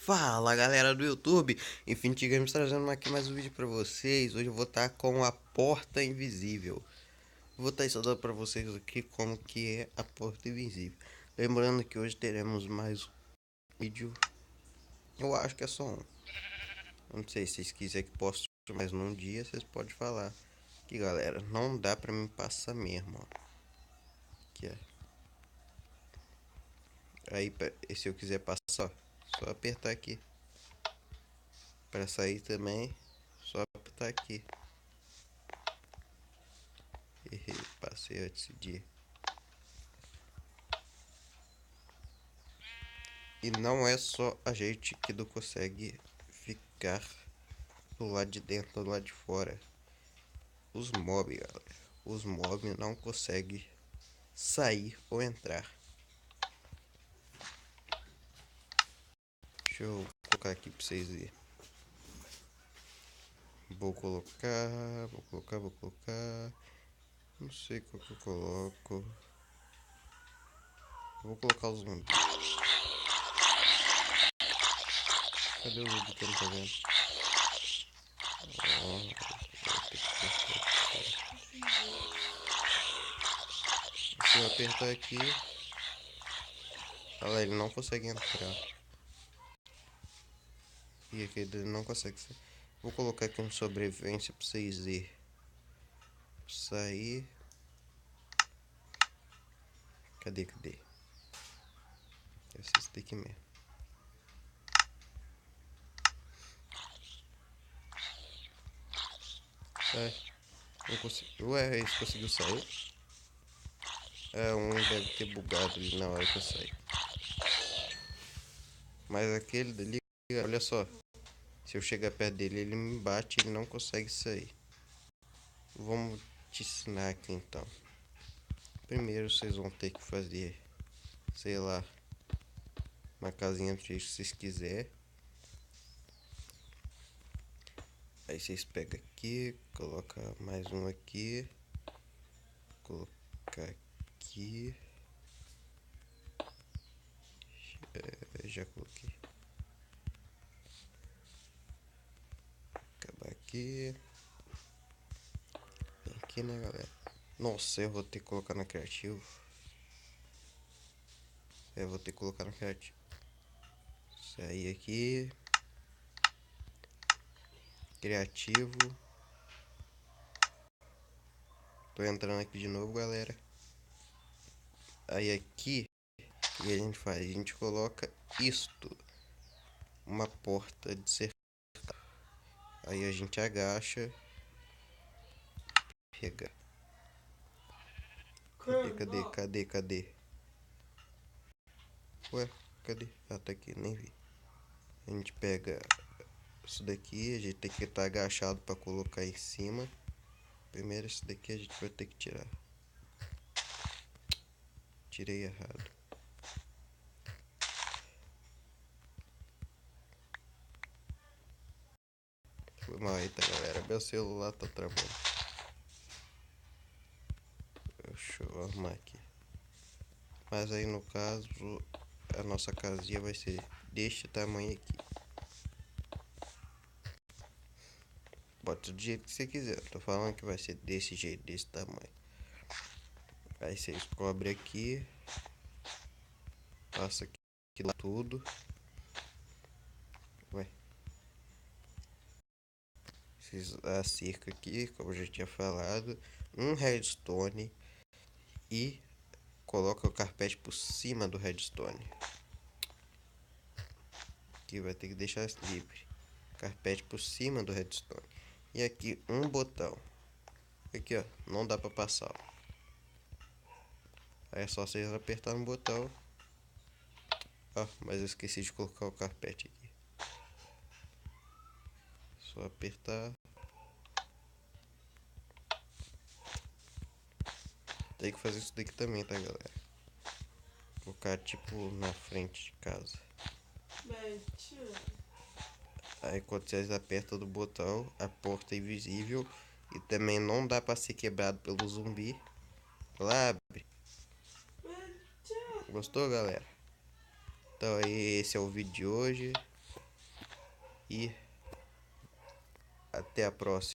Fala galera do YouTube, Infinity Games trazendo aqui mais um vídeo pra vocês. Hoje eu vou estar com a porta invisível. Vou estar ensinando pra vocês aqui como que é a porta invisível. Lembrando que hoje teremos mais um vídeo. Eu acho que é só um. Não sei se vocês quiserem que poste mais num dia, vocês podem falar. Aqui galera, não dá pra mim passar mesmo, ó. Aqui, ó. Aí se eu quiser passar, ó, só apertar aqui. Para sair também, só apertar aqui. Errei, passei antes de. E não é só a gente que não consegue ficar do lado de dentro, do lado de fora. Os mobs, galera. Os mobs não conseguem sair ou entrar. Deixa eu colocar aqui pra vocês verem. Vou colocar. Não sei qual que eu coloco. Vou colocar os zumbis. Cadê o zumbi que eu não tô vendo? Se eu apertar aqui, olha lá, ele não consegue entrar. E aqui ele não consegue sair. Vou colocar aqui um sobrevivência pra vocês verem. Sair. Cadê? Deve ser esse daqui mesmo. Sai. Não consegui. Ué, esse conseguiu sair? É, um deve ter bugado ali na hora que eu saí. Mas aquele dali, olha só. Se eu chegar perto dele, ele me bate e ele não consegue sair. Vamos te ensinar aqui então. Primeiro vocês vão ter que fazer, sei lá, uma casinha do jeito que vocês quiserem. Aí vocês pegam aqui, coloca mais um aqui, colocar aqui, já coloquei. Acabar aqui, bem aqui, né, galera? Nossa, eu vou ter que colocar na criativo. Eu vou ter que colocar na criativo. Sair aqui, criativo. Tô entrando aqui de novo, galera. Aí aqui, o que a gente faz? A gente coloca isto, uma porta de cercado. Aí a gente agacha, pega. Cadê? Ué, cadê? Ah, tá aqui, nem vi. A gente pega isso daqui, a gente tem que estar agachado para colocar em cima. Primeiro esse daqui a gente vai ter que tirar. Tirei errado. Foi mal aí, tá, galera? Meu celular tá travando. Deixa eu arrumar aqui. Mas aí no caso, a nossa casinha vai ser deste tamanho aqui. Bota do jeito que você quiser. Tô falando que vai ser desse jeito, desse tamanho. Aí vocês cobrem aqui. Passa aqui lá tudo. Ué. A cerca aqui, como eu já tinha falado. Um redstone. E coloca o carpete por cima do redstone. Aqui vai ter que deixar livre. Carpete por cima do redstone. E aqui um botão. Aqui ó, não dá pra passar. Ó. Aí é só vocês apertar no botão. Ó, mas eu esqueci de colocar o carpete aqui. Só apertar. Tem que fazer isso daqui também, tá, galera? Colocar tipo na frente de casa. Aí quando vocês apertam do botão, a porta é invisível. E também não dá pra ser quebrado pelo zumbi. Ela abre. Gostou, galera? Então aí esse é o vídeo de hoje. e até a próxima.